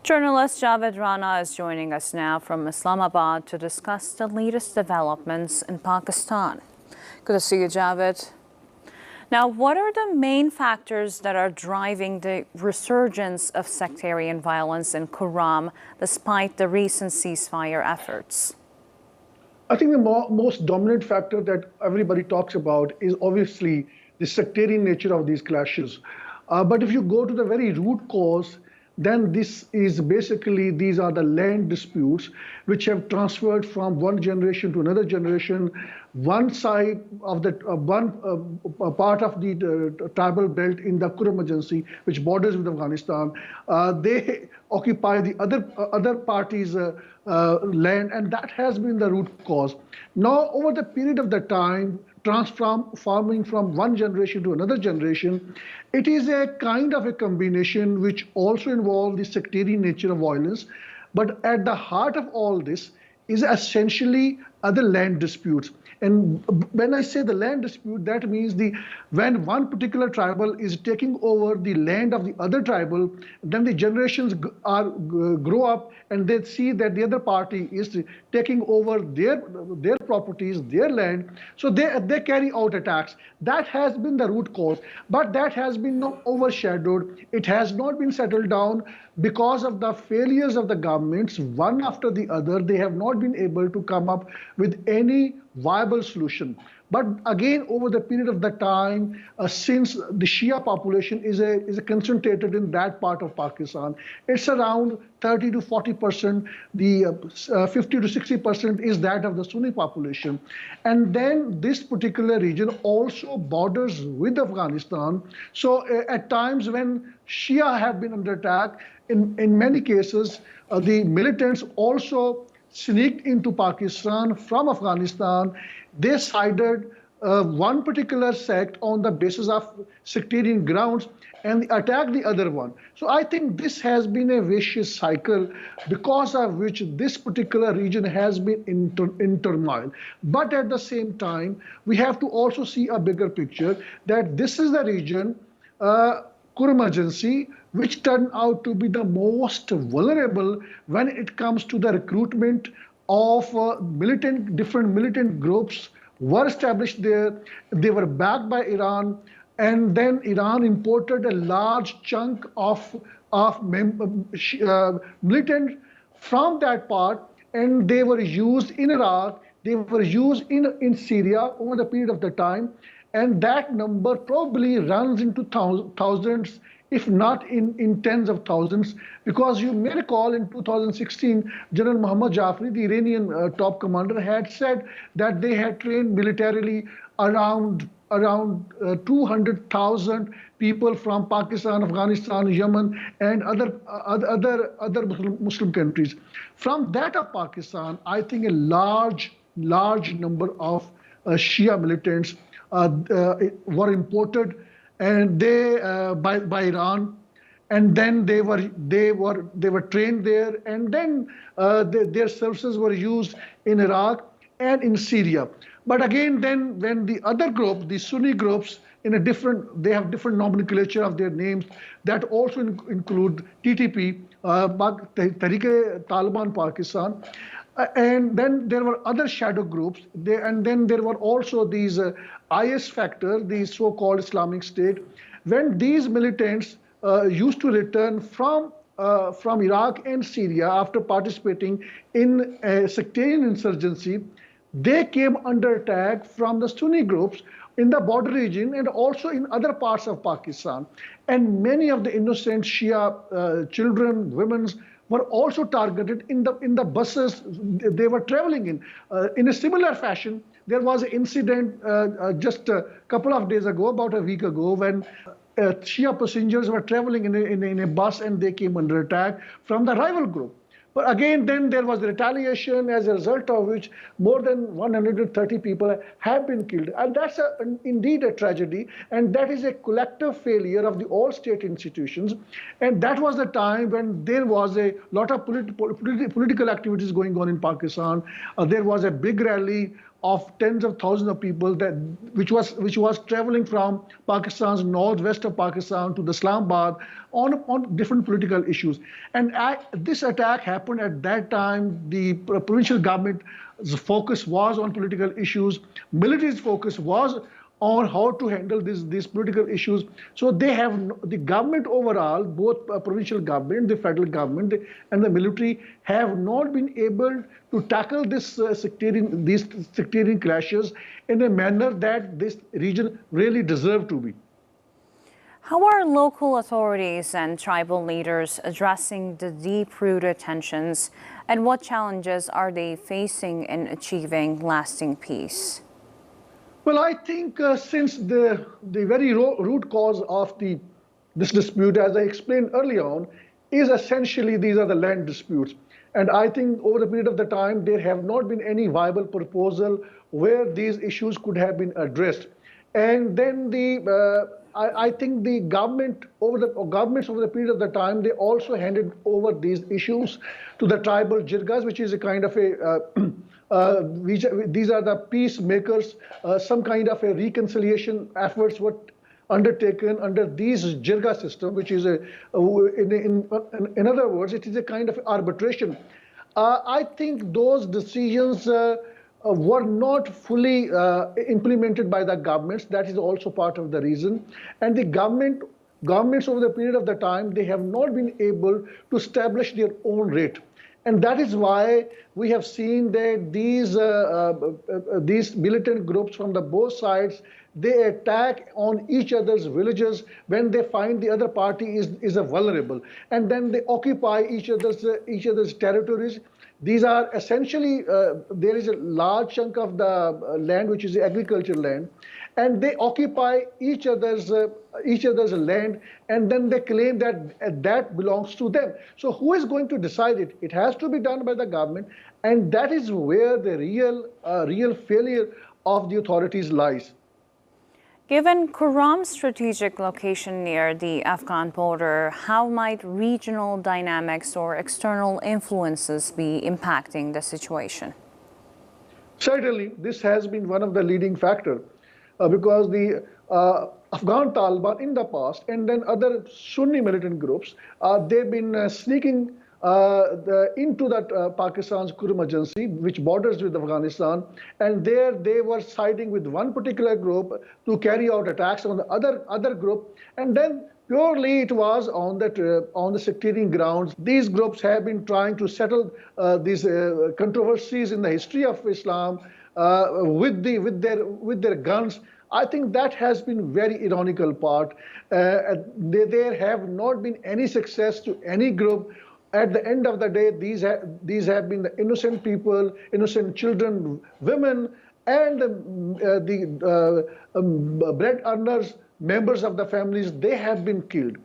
Journalist Javed Rana is joining us now from Islamabad to discuss the latest developments in Pakistan. Good to see you, Javed. Now, what are the main factors that are driving the resurgence of sectarian violence in Kurrum despite the recent ceasefire efforts? I think the most dominant factor that everybody talks about is obviously the sectarian nature of these clashes. But if you go to the very root cause, then this is basically, these are the land disputes which have transferred from one generation to another generation. One side of the part of the tribal belt in the Kurrum agency, which borders with Afghanistan, they occupy the other parties' land, and that has been the root cause. Now, over the period of the time, transforming from one generation to another generation, it is a kind of a combination which also involves the sectarian nature of violence. But at the heart of all this is essentially other land disputes. And when I say the land dispute, that means when one particular tribal is taking over the land of the other tribal, then the generations grow up and they see that the other party is taking over their properties, their land. So they carry out attacks. That has been the root cause, but that has been not overshadowed. It has not been settled down because of the failures of the governments, one after the other. They have not been able to come up with any viable solution. But again, over the period of the time, since the Shia population is concentrated in that part of Pakistan, it's around 30 to 40%. The 50 to 60% is that of the Sunni population. And then this particular region also borders with Afghanistan. So at times when Shia have been under attack, in many cases, the militants also sneaked into Pakistan from Afghanistan. They sided one particular sect on the basis of sectarian grounds and attacked the other one. So I think this has been a vicious cycle because of which this particular region has been in turmoil. But at the same time, we have to also see a bigger picture that this is the region, Kurrum agency, which turned out to be the most vulnerable when it comes to the recruitment of different militant groups were established there. They were backed by Iran, and then Iran imported a large chunk of militant from that part, and they were used in Iraq, they were used in Syria over the period of the time, and that number probably runs into thousands, if not in tens of thousands, because you may recall in 2016, General Muhammad Jafri, the Iranian top commander, had said that they had trained militarily around 200,000 people from Pakistan, Afghanistan, Yemen, and other Muslim countries. From that of Pakistan, I think a large number of Shia militants were imported, and they by Iran, and then they were trained there, and then their services were used in Iraq and in Syria. But again, then when the other group, the Sunni groups, they have different nomenclature of their names that also include TTP, Tehreek-e-Taliban Pakistan. And then there were other shadow groups, and then there were also these IS factor, the so-called Islamic State. When these militants used to return from Iraq and Syria after participating in a sectarian insurgency, they came under attack from the Sunni groups in the border region and also in other parts of Pakistan. And many of the innocent Shia children, women, were also targeted in the buses they were traveling in. In a similar fashion, there was an incident just a couple of days ago, about a week ago, when Shia passengers were traveling in a bus and they came under attack from the rival group. But again, then there was retaliation, as a result of which more than 130 people have been killed. And that's indeed a tragedy. And that is a collective failure of all state institutions. And that was the time when there was a lot of political activities going on in Pakistan. There was a big rally of tens of thousands of people which was traveling from Pakistan's northwest of Pakistan to the Islamabad on different political issues. And this attack happened at that time. The provincial government's focus was on political issues. Military's focus was on how to handle these political issues. So the government overall, both provincial government, the federal government, and the military have not been able to tackle these sectarian clashes in a manner that this region really deserved to be. How are local authorities and tribal leaders addressing the deep-rooted tensions, and what challenges are they facing in achieving lasting peace? Well, I think since the very root cause of this dispute, as I explained earlier on, is essentially these are the land disputes. And I think over the period of the time, there have not been any viable proposal where these issues could have been addressed. And then I think the governments over the period of the time, they also handed over these issues to the tribal jirgas, which is a kind of these are the peacemakers. Some kind of a reconciliation efforts were undertaken under these jirga system, which is in other words, it is a kind of arbitration. I think those decisions were not fully implemented by the governments. That is also part of the reason. And the governments over the period of the time, they have not been able to establish their own rate. And that is why we have seen that these militant groups from the both sides, they attack on each other's villages when they find the other party is vulnerable, and then they occupy each other's territories. These are essentially there is a large chunk of the land which is the agricultural land, and they occupy each other's land, and then they claim that that belongs to them. So who is going to decide it? It has to be done by the government, and that is where the real failure of the authorities lies. Given Kurrum's strategic location near the Afghan border, how might regional dynamics or external influences be impacting the situation? Certainly, this has been one of the leading factors because the Afghan Taliban in the past and then other Sunni militant groups, they've been sneaking into that Pakistan's Kurrum agency, which borders with Afghanistan, and there they were siding with one particular group to carry out attacks on the other group, and then purely it was on the sectarian grounds. These groups have been trying to settle these controversies in the history of Islam with their guns. I think that has been very ironical part. There have not been any success to any group. At the end of the day, these have been the innocent people, innocent children, women, and the bread earners, members of the families. They have been killed,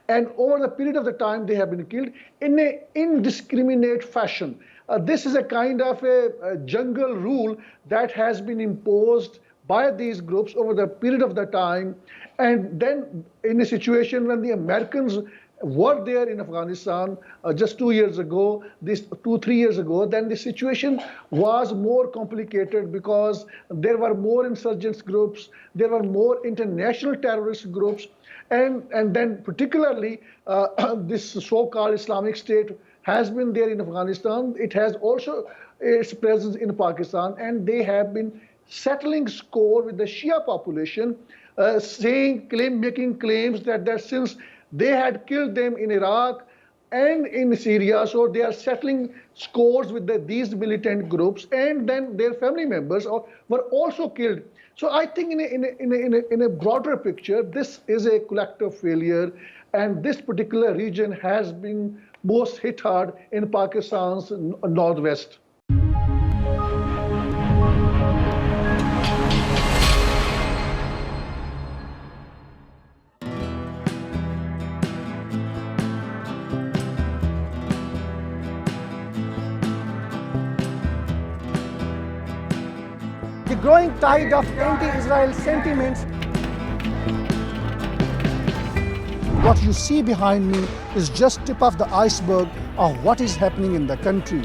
and over the period of the time, they have been killed in an indiscriminate fashion. This is a kind of a jungle rule that has been imposed by these groups over the period of the time, and then in a situation when the Americans were there in Afghanistan just 2 years ago, 2-3 years ago, then the situation was more complicated because there were more insurgents groups, there were more international terrorist groups, and then particularly this so-called Islamic State has been there in Afghanistan. It has also its presence in Pakistan, and they have been settling score with the Shia population, making claims that since they had killed them in Iraq and in Syria, so they are settling scores with these militant groups, and then their family members were also killed. So I think in a broader picture, this is a collective failure, and this particular region has been most hit hard in Pakistan's northwest. The growing tide of anti-Israel sentiments. What you see behind me is just tip of the iceberg of what is happening in the country.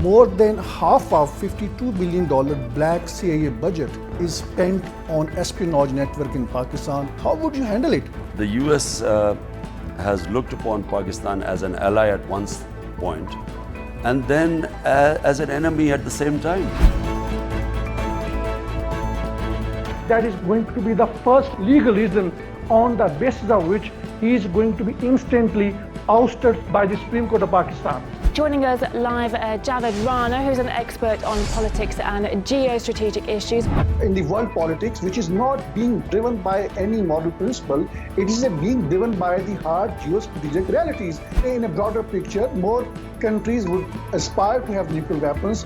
More than half of $52 billion black CIA budget is spent on espionage network in Pakistan. How would you handle it? The US has looked upon Pakistan as an ally at one point and then as an enemy at the same time. That is going to be the first legal reason on the basis of which he is going to be instantly ousted by the Supreme Court of Pakistan. Joining us live, Javed Rana, who's an expert on politics and geostrategic issues. In the world politics, which is not being driven by any moral principle, it is being driven by the hard geostrategic realities. In a broader picture, more countries would aspire to have nuclear weapons.